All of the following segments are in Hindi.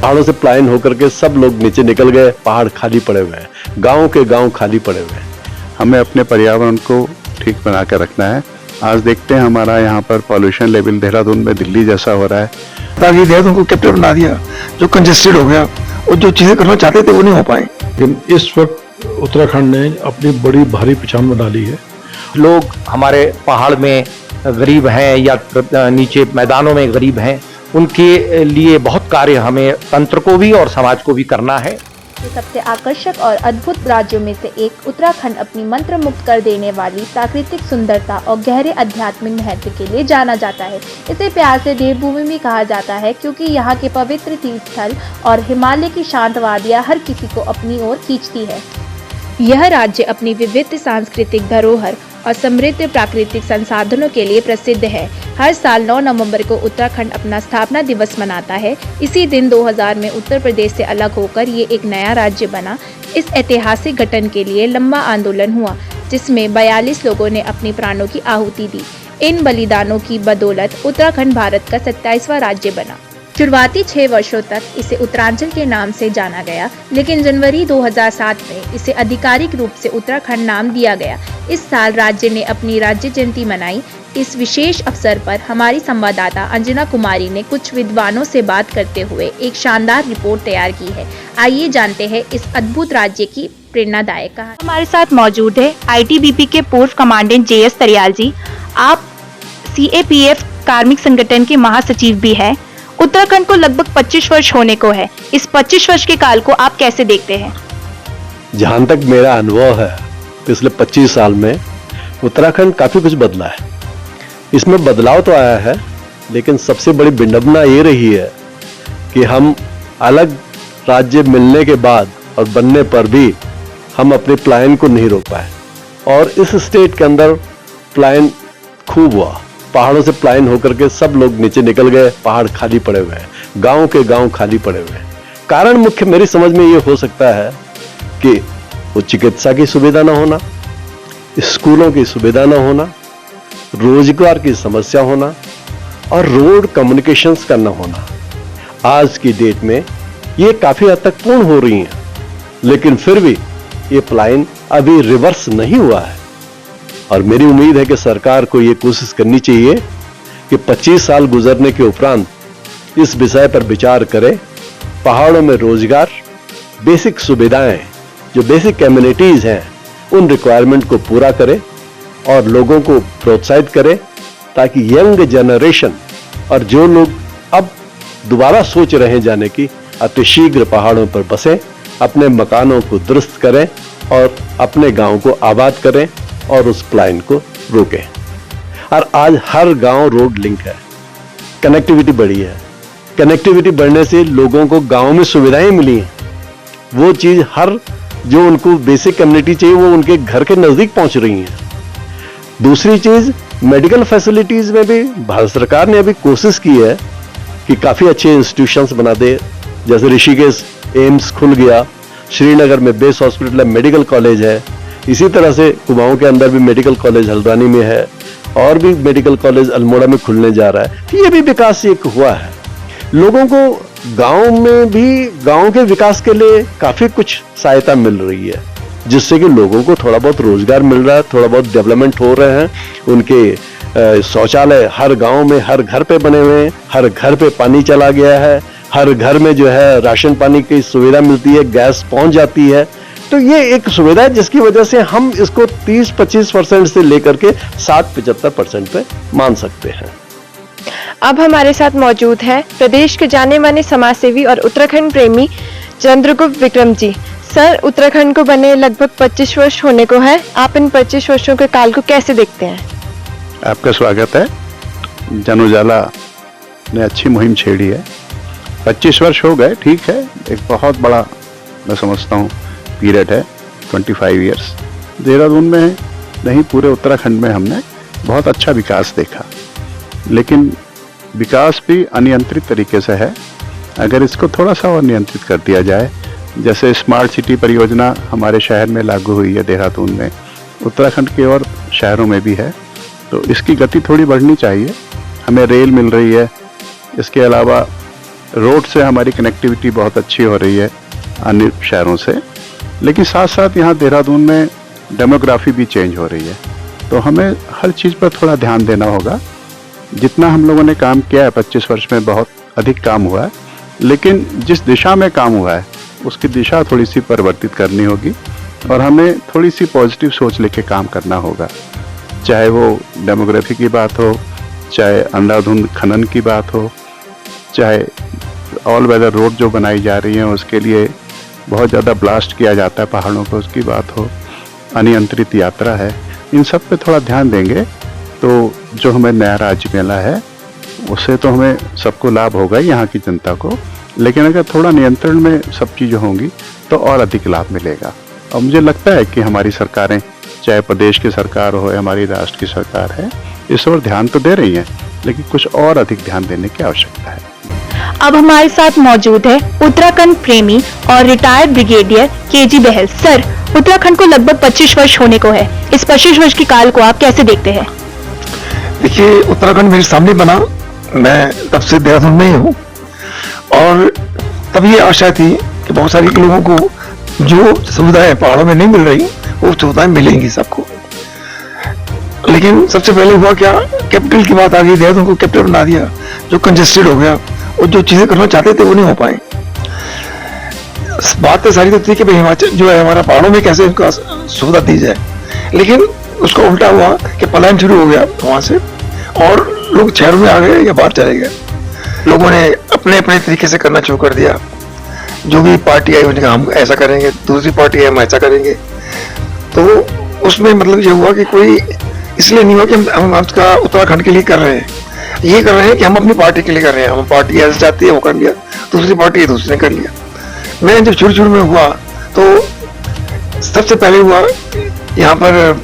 पहाड़ों से पलायन होकर के सब लोग नीचे निकल गए, पहाड़ खाली पड़े हुए हैं, गांव के गांव खाली पड़े हुए हैं। हमें अपने पर्यावरण को ठीक बना कर रखना है। आज देखते हैं हमारा यहाँ पर पॉल्यूशन लेवल देहरादून में दिल्ली जैसा हो रहा है। ताकि देहरादून को कैपिटल बना दिया, जो कंजेस्टेड हो गया और जो चीजें करना चाहते थे वो नहीं हो पाए। लेकिन इस वक्त उत्तराखंड ने अपनी बड़ी भारी पहचान बना ली है। लोग हमारे पहाड़ में गरीब हैं या नीचे मैदानों में गरीब हैं, उनके लिए बहुत कार्य हमें तंत्र को भी और समाज को भी करना है। सबसे आकर्षक और अद्भुत राज्यों में से एक उत्तराखंड अपनी मंत्र मुक्त कर देने वाली प्राकृतिक सुंदरता और गहरे आध्यात्मिक महत्व के लिए जाना जाता है। इसे प्यार से देवभूमि भी कहा जाता है, क्योंकि यहाँ के पवित्र तीर्थस्थल और हिमालय की शांत वादियाँ हर किसी को अपनी ओर खींचती है। यह राज्य अपनी विविध सांस्कृतिक धरोहर और समृद्ध प्राकृतिक संसाधनों के लिए प्रसिद्ध है। हर साल 9 नवंबर को उत्तराखंड अपना स्थापना दिवस मनाता है। इसी दिन 2000 में उत्तर प्रदेश से अलग होकर ये एक नया राज्य बना। इस ऐतिहासिक गठन के लिए लंबा आंदोलन हुआ, जिसमें 42 लोगों ने अपने प्राणों की आहुति दी। इन बलिदानों की बदौलत उत्तराखंड भारत का 27वां राज्य बना। शुरुआती 6 वर्षों तक इसे उत्तरांचल के नाम से जाना गया, लेकिन जनवरी 2007 में इसे आधिकारिक रूप से उत्तराखंड नाम दिया गया। इस साल राज्य ने अपनी राज्य जयंती मनाई। इस विशेष अवसर पर हमारी संवाददाता अंजना कुमारी ने कुछ विद्वानों से बात करते हुए एक शानदार रिपोर्ट तैयार की है। आइए जानते हैं इस अद्भुत राज्य की प्रेरणादायक कहानी। हमारे साथ मौजूद है ITBP के पूर्व कमांडेंट JS तरियाल जी। आप CAPF कार्मिक संगठन के महासचिव भी है। उत्तराखंड को लगभग 25 वर्ष होने को है। इस 25 वर्ष के काल को आप कैसे देखते हैं? जहां तक मेरा अनुभव है, पिछले 25 साल में उत्तराखंड काफी कुछ बदला है। इसमें बदलाव तो आया है, लेकिन सबसे बड़ी विडंबना ये रही है कि हम अलग राज्य मिलने के बाद और बनने पर भी हम अपने पलायन को नहीं रोक पाए। और इस स्टेट के अंदर पलायन खूब हुआ, पहाड़ों से पलायन होकर के सब लोग नीचे निकल गए, पहाड़ खाली पड़े हुए हैं, गांव के गांव खाली पड़े हुए हैं। कारण मुख्य मेरी समझ में ये हो सकता है कि वो चिकित्सा की सुविधा ना होना, स्कूलों की सुविधा ना होना, रोजगार की समस्या होना और रोड कम्युनिकेशंस का ना होना। आज की डेट में ये काफी हद तक पूर्ण हो रही हैं, लेकिन फिर भी ये पलायन अभी रिवर्स नहीं हुआ है। और मेरी उम्मीद है कि सरकार को ये कोशिश करनी चाहिए कि 25 साल गुजरने के उपरांत इस विषय पर विचार करे, पहाड़ों में रोजगार, बेसिक सुविधाएं, जो बेसिक कम्युनिटीज हैं, उन रिक्वायरमेंट को पूरा करे और लोगों को प्रोत्साहित करे, ताकि यंग जनरेशन और जो लोग अब दोबारा सोच रहे हैं जाने की, अतिशीघ्र पहाड़ों पर बसें, अपने मकानों को दुरुस्त करें और अपने गांव को आबाद करें और उस पलायन को रोकें। और आज हर गांव रोड लिंक है, कनेक्टिविटी बढ़ी है। कनेक्टिविटी बढ़ने से लोगों को गांव में सुविधाएं मिली हैं। वो चीज हर जो उनको बेसिक कम्युनिटी चाहिए वो उनके घर के नजदीक पहुंच रही हैं। दूसरी चीज, मेडिकल फैसिलिटीज में भी भारत सरकार ने अभी कोशिश की है कि काफी अच्छे इंस्टीट्यूशंस बना दे। जैसे ऋषिकेश एम्स खुल गया, श्रीनगर में बेस हॉस्पिटल है, मेडिकल कॉलेज है। इसी तरह से कुमाऊं के अंदर भी मेडिकल कॉलेज हल्द्वानी में है और भी मेडिकल कॉलेज अल्मोड़ा में खुलने जा रहा है। तो ये भी विकास एक हुआ है। लोगों को गांव में भी गांव के विकास के लिए काफी कुछ सहायता मिल रही है, जिससे कि लोगों को थोड़ा बहुत रोजगार मिल रहा है, थोड़ा बहुत डेवलपमेंट हो रहे हैं। उनके शौचालय हर गांव में हर घर पे बने हुए हैं, हर घर पे पानी चला गया है, हर घर में जो है राशन पानी की सुविधा मिलती है, गैस पहुंच जाती है। तो ये एक सुविधा है जिसकी वजह से हम इसको 30-25% से लेकर के 60-75% पे मान सकते हैं। अब हमारे साथ मौजूद है प्रदेश के जाने माने समाजसेवी और उत्तराखंड प्रेमी चंद्रगुप्त विक्रम जी। सर, उत्तराखंड को बने लगभग 25 वर्ष होने को है। आप इन 25 वर्षों के काल को कैसे देखते हैं? आपका स्वागत है। जन उजाला ने अच्छी मुहिम छेड़ी है। 25 वर्ष हो गए, ठीक है, एक बहुत बड़ा मैं समझता हूँ पीरियड है। 25 ईयर्स देहरादून में नहीं, पूरे उत्तराखंड में हमने बहुत अच्छा विकास देखा, लेकिन विकास भी अनियंत्रित तरीके से है। अगर इसको थोड़ा सा और नियंत्रित कर दिया जाए, जैसे स्मार्ट सिटी परियोजना हमारे शहर में लागू हुई है देहरादून में, उत्तराखंड के और शहरों में भी है, तो इसकी गति थोड़ी बढ़नी चाहिए। हमें रेल मिल रही है, इसके अलावा रोड से हमारी कनेक्टिविटी बहुत अच्छी हो रही है अन्य शहरों से, लेकिन साथ साथ यहाँ देहरादून में डेमोग्राफी भी चेंज हो रही है, तो हमें हर चीज़ पर थोड़ा ध्यान देना होगा। जितना हम लोगों ने काम किया है 25 वर्ष में बहुत अधिक काम हुआ है, लेकिन जिस दिशा में काम हुआ है उसकी दिशा थोड़ी सी परिवर्तित करनी होगी और हमें थोड़ी सी पॉजिटिव सोच लेके काम करना होगा। चाहे वो डेमोग्राफी की बात हो, चाहे अंधाधुंध खनन की बात हो, चाहे ऑल वेदर रोड जो बनाई जा रही हैं उसके लिए बहुत ज़्यादा ब्लास्ट किया जाता है पहाड़ों पर, उसकी बात हो, अनियंत्रित यात्रा है, इन सब पे थोड़ा ध्यान देंगे तो जो हमें नया राज्य मिला है उससे तो हमें सबको लाभ होगा ही, यहाँ की जनता को, लेकिन अगर थोड़ा नियंत्रण में सब चीज़ें होंगी तो और अधिक लाभ मिलेगा। और मुझे लगता है कि हमारी सरकारें, चाहे प्रदेश की सरकार हो या हमारी राष्ट्र की सरकार है, इस ओर ध्यान तो दे रही हैं, लेकिन कुछ और अधिक ध्यान देने की आवश्यकता है। अब हमारे साथ मौजूद है उत्तराखंड प्रेमी और रिटायर्ड ब्रिगेडियर केजी बहल। सर, उत्तराखंड को लगभग 25 वर्ष होने को है, इस 25 वर्ष की काल को आप कैसे देखते हैं? देखिए, उत्तराखंड मेरे सामने बना, मैं तब से देहरादून में ही हूँ और तब ये आशा थी कि बहुत सारे लोगों को जो सुविधाएं पहाड़ों में नहीं मिल रही वो सुविधाएं मिलेंगी सबको। लेकिन सबसे पहले हुआ क्या, कैपिटल की बात आ गई, देहरादून को कैपिटल बना दिया, जो कंजेस्टेड हो गया और जो चीजें करना चाहते थे वो नहीं हो पाए। बात तो सारी तो थी कि भाई हिमाचल जो है हमारा पहाड़ों में कैसे उनका सुविधा दी जाए, लेकिन उसका उल्टा हुआ कि पलायन शुरू हो गया वहां से और लोग शहरों में आ गए या बाहर चले गए। लोगों ने अपने अपने तरीके से करना शुरू कर दिया। जो भी पार्टी आई उन्होंने कहा हम ऐसा करेंगे, दूसरी पार्टी आई हम ऐसा करेंगे। तो उसमें मतलब ये हुआ कि कोई इसलिए नहीं हुआ कि हम उसका उत्तराखंड के लिए कर रहे हैं, ये कर रहे हैं कि हम अपनी पार्टी के लिए कर रहे हैं। हम पार्टी ऐसे चाहती है वो कर लिया, दूसरी पार्टी दूसरी ने कर लिया। मैं जब शुरू में हुआ तो सबसे पहले हुआ यहाँ पर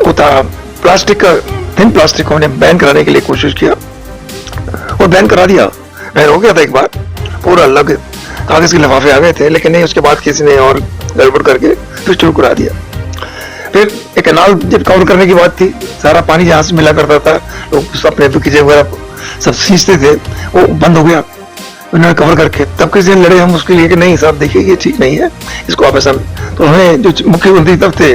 होता प्लास्टिक का, थिन प्लास्टिक को बैन कराने के लिए कोशिश किया और बैन करा दिया। बैन हो गया था एक बार, पूरा अलग कागज के लिफाफे आ गए थे, लेकिन नहीं, उसके बाद किसी ने और गड़बड़ करके फिर शुरू करा दिया। फिर एक कैनाल जब कवर करने की बात थी, सारा पानी जहाँ से मिला करता था, लोग अपने बगीचे वगैरह सब सींचते थे, वो बंद हो गया उन्होंने कवर करके। तब किसी ने लड़े हम उसके लिए कि नहीं साहब देखिए ये ठीक नहीं है, इसको आप ऐसा। तो हमें जो मुख्यमंत्री तब थे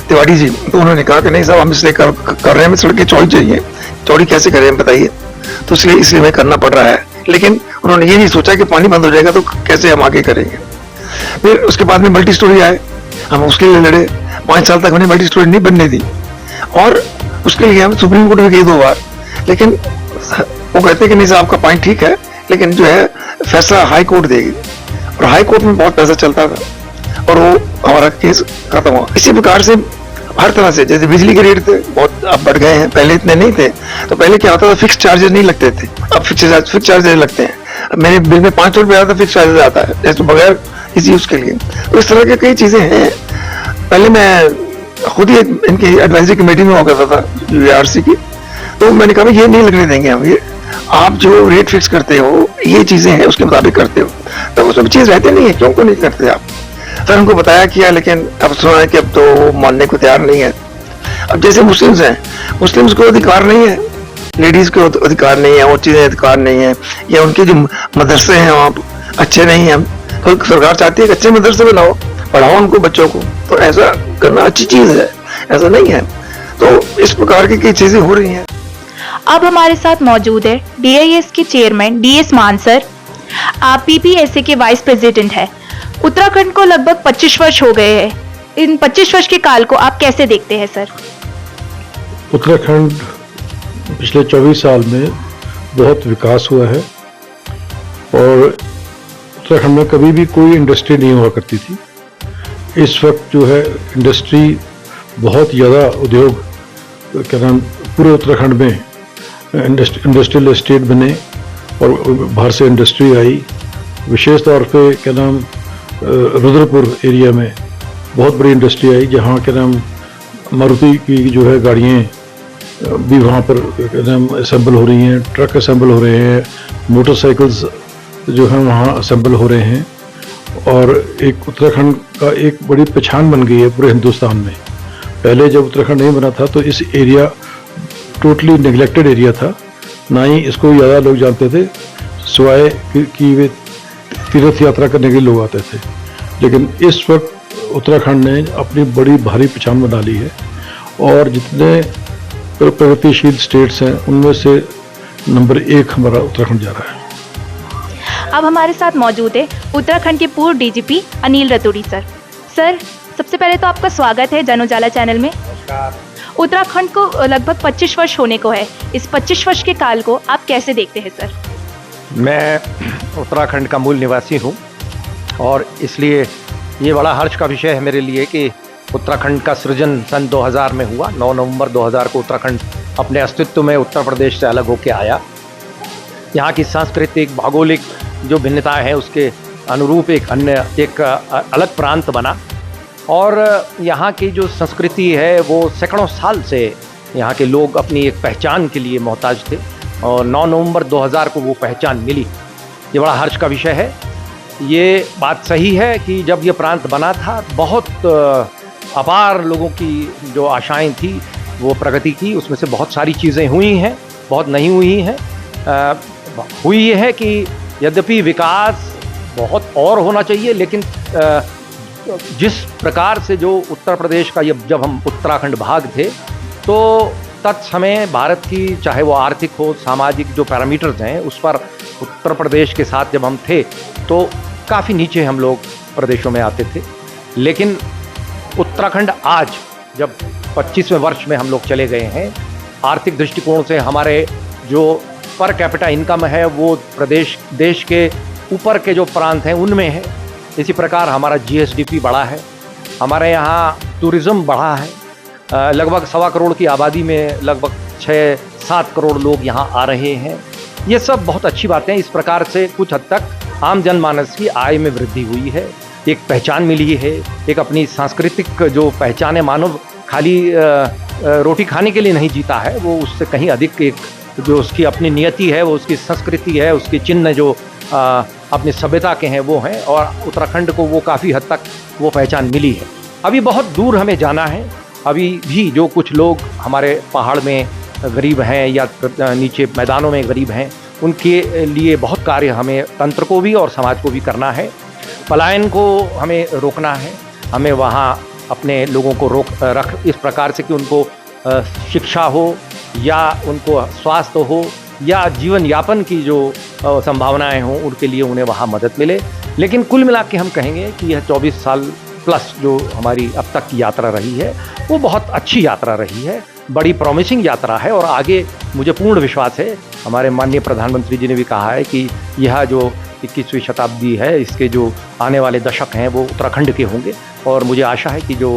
तिवारी जी, तो उन्होंने कहा कि नहीं साहब हम इसलिए कर रहे हैं, हमें सड़कें चौड़ी चाहिए, चौड़ी कैसे करें बताइए, तो इसलिए हमें करना पड़ रहा है। लेकिन उन्होंने ये नहीं सोचा कि पानी बंद हो जाएगा तो कैसे हम आगे करेंगे। फिर उसके बाद में मल्टी स्टोरी आए, हम उसके लिए लड़े, 5 साल तक उन्हें मल्टी स्टोरी नहीं बनने दी और उसके लिए हम सुप्रीम कोर्ट में गए 2 बार, लेकिन वो कहते कि नहीं साहब आपका पॉइंट ठीक है, लेकिन जो है फैसला हाई कोर्ट देगी, और हाई कोर्ट में बहुत पैसा चलता था और वो हमारा केस खत्म हुआ। इसी प्रकार से हर तरह से, जैसे बिजली के रेट थे बहुत अब बढ़ गए हैं, पहले इतने नहीं थे। तो पहले क्या होता था, फिक्स चार्जेस नहीं लगते थे, अब फिक्स चार्जेस लगते हैं। अब मेरे बिल में 500 रुपये आता, फिक्स चार्जेस आता है जैसे बगैर किसी उसके लिए। तो इस तरह के कई चीजें हैं। पहले मैं खुद ही इनकी एडवाइजरी कमेटी में हुआ करता था UARC की, तो मैंने कहा ये नहीं लगने देंगे हम, ये आप जो रेट फिक्स करते हो ये चीजें हैं उसके मुताबिक करते हो, तो वो सब चीज रहते नहीं है, क्यों को नहीं करते आप। फिर उनको बताया किया, लेकिन अब सुना है कि अब तो मानने को तैयार नहीं है। अब जैसे मुस्लिम्स हैं, मुस्लिम्स को अधिकार नहीं है, लेडीज को अधिकार नहीं है, वो चीजें अधिकार नहीं है, या उनके जो मदरसे हैं वहाँ अच्छे नहीं है। तो सरकार चाहती है कि अच्छे मदरसे बनाओ, पढ़ाओ उनको बच्चों को, तो ऐसा करना अच्छी चीज है, ऐसा नहीं है। तो इस प्रकार की कई चीजें हो रही हैं। अब हमारे साथ मौजूद है DIS के चेयरमैन DS मान सर। आप PPSA के वाइस प्रेसिडेंट है। उत्तराखंड को लगभग 25 वर्ष हो गए हैं, इन 25 वर्ष के काल को आप कैसे देखते हैं सर? उत्तराखंड पिछले 24 साल में बहुत विकास हुआ है और उत्तराखंड में कभी भी कोई इंडस्ट्री नहीं हुआ करती थी। इस वक्त जो है इंडस्ट्री बहुत ज़्यादा, उद्योग क्या नाम, पूरे उत्तराखंड में इंडस्ट्रियल एस्टेट बने और बाहर से इंडस्ट्री आई। विशेष तौर पे क्या नाम रुद्रपुर एरिया में बहुत बड़ी इंडस्ट्री आई, जहाँ क्या नाम मारुति की जो है गाड़ियाँ भी वहाँ पर क्या नाम असेंबल हो रही हैं, ट्रक असेंबल हो रहे हैं, मोटरसाइकिल्स जो हैं वहाँ असेंबल हो रहे हैं। और एक उत्तराखंड का एक बड़ी पहचान बन गई है पूरे हिंदुस्तान में। पहले जब उत्तराखंड नहीं बना था तो इस एरिया टोटली नेग्लेक्टेड एरिया था, ना ही इसको ज़्यादा लोग जानते थे। सिवाय कि वे तीर्थ यात्रा करने के लिए लोग आते थे। लेकिन इस वक्त उत्तराखंड ने अपनी बड़ी भारी पहचान बना ली है और जितने प्रगतिशील स्टेट्स हैं उनमें से नंबर 1 हमारा उत्तराखंड जा रहा है। अब हमारे साथ मौजूद है उत्तराखंड के पूर्व DGP Anil Raturi sir. Sir, सबसे पहले तो आपका स्वागत है जन उजाला चैनल में। उत्तराखंड को लगभग 25 वर्ष होने को है। इस 25 वर्ष के काल को आप कैसे देखते हैं सर? मैं उत्तराखंड का मूल निवासी हूँ और इसलिए ये बड़ा हर्ष का विषय है मेरे लिए कि उत्तराखंड का सृजन सन 2000 में हुआ। 9 नवंबर 2000 को उत्तराखंड अपने अस्तित्व में उत्तर प्रदेश से अलग होकर आया। यहाँ की सांस्कृतिक भौगोलिक जो भिन्नताएं हैं उसके अनुरूप एक अलग प्रांत बना और यहाँ की जो संस्कृति है वो सैकड़ों साल से यहाँ के लोग अपनी एक पहचान के लिए मोहताज थे और 9 नवंबर 2000 को वो पहचान मिली। ये बड़ा हर्ष का विषय है। ये बात सही है कि जब ये प्रांत बना था बहुत अपार लोगों की जो आशाएं थी वो प्रगति की, उसमें से बहुत सारी चीज़ें हुई हैं, बहुत नहीं हुई हैं। हुई ये है कि यद्यपि विकास बहुत और होना चाहिए, लेकिन जिस प्रकार से जो उत्तर प्रदेश का जब हम उत्तराखंड भाग थे तो तत्समय भारत की चाहे वो आर्थिक हो सामाजिक जो पैरामीटर्स हैं उस पर उत्तर प्रदेश के साथ जब हम थे तो काफ़ी नीचे हम लोग प्रदेशों में आते थे। लेकिन उत्तराखंड आज जब 25वें वर्ष में हम लोग चले गए हैं, आर्थिक दृष्टिकोण से हमारे जो पर कैपिटा इनकम है वो देश के ऊपर के जो प्रांत हैं उनमें है। इसी प्रकार हमारा GSDP बढ़ा है, हमारे यहाँ टूरिज़्म बढ़ा है। लगभग 1.25 करोड़ की आबादी में लगभग 6-7 करोड़ लोग यहाँ आ रहे हैं। ये सब बहुत अच्छी बातें। इस प्रकार से कुछ हद तक आम जनमानस की आय में वृद्धि हुई है, एक पहचान मिली है, एक अपनी सांस्कृतिक जो पहचान है। मानव खाली रोटी खाने के लिए नहीं जीता है, वो उससे कहीं अधिक एक जो उसकी अपनी नियति है, वो उसकी संस्कृति है, उसके चिन्ह जो अपनी सभ्यता के हैं वो हैं और उत्तराखंड को वो काफ़ी हद तक वो पहचान मिली है। अभी बहुत दूर हमें जाना है। अभी भी जो कुछ लोग हमारे पहाड़ में गरीब हैं या नीचे मैदानों में गरीब हैं उनके लिए बहुत कार्य हमें तंत्र को भी और समाज को भी करना है। पलायन को हमें रोकना है। हमें वहाँ अपने लोगों को रख इस प्रकार से कि उनको शिक्षा हो या उनको स्वास्थ्य हो या जीवन यापन की जो संभावनाएं हों उनके लिए उन्हें वहाँ मदद मिले। लेकिन कुल मिला के हम कहेंगे कि यह 24 साल प्लस जो हमारी अब तक की यात्रा रही है वो बहुत अच्छी यात्रा रही है, बड़ी प्रॉमिसिंग यात्रा है और आगे मुझे पूर्ण विश्वास है। हमारे माननीय प्रधानमंत्री जी ने भी कहा है कि यह जो 21वीं शताब्दी है इसके जो आने वाले दशक हैं वो उत्तराखंड के होंगे और मुझे आशा है कि जो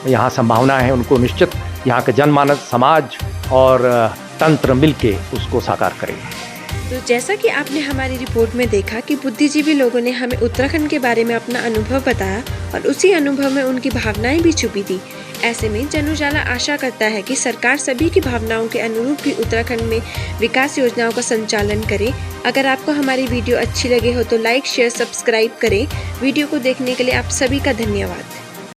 यहाँ संभावनाएं हैं उनको निश्चित यहाँ के जनमानस, समाज और तंत्र मिलके उसको साकार करेंगे। तो जैसा कि आपने हमारी रिपोर्ट में देखा कि बुद्धिजीवी लोगों ने हमें उत्तराखंड के बारे में अपना अनुभव बताया और उसी अनुभव में उनकी भावनाएं भी छुपी थी। ऐसे में जन उजाला आशा करता है कि सरकार सभी की भावनाओं के अनुरूप ही उत्तराखंड में विकास योजनाओं का संचालन करे। अगर आपको हमारी वीडियो अच्छी लगे हो तो लाइक, शेयर, सब्सक्राइब करें। वीडियो को देखने के लिए आप सभी का धन्यवाद।